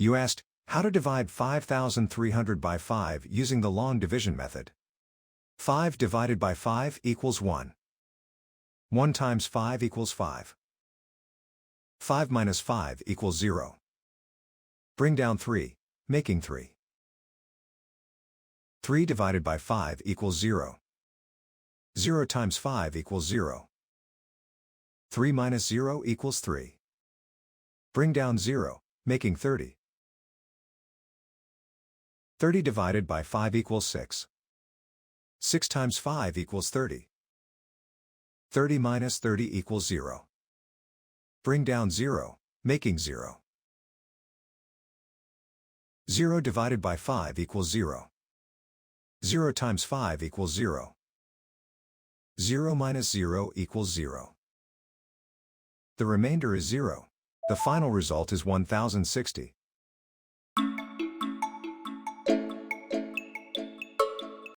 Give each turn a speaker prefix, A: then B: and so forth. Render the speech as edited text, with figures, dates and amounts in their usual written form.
A: You asked, how to divide 5,300 by 5 using the long division method. 5 divided by 5 equals 1. 1 times 5 equals 5. 5 minus 5 equals 0. Bring down 3, making 3. 3 divided by 5 equals 0. 0 times 5 equals 0. 3 minus 0 equals 3. Bring down 0, making 30. 30 divided by 5 equals 6. 6 times 5 equals 30. 30 minus 30 equals 0. Bring down 0, making 0. 0 divided by 5 equals 0. 0 times 5 equals 0. 0 minus 0 equals 0. The remainder is 0. The final result is 1060.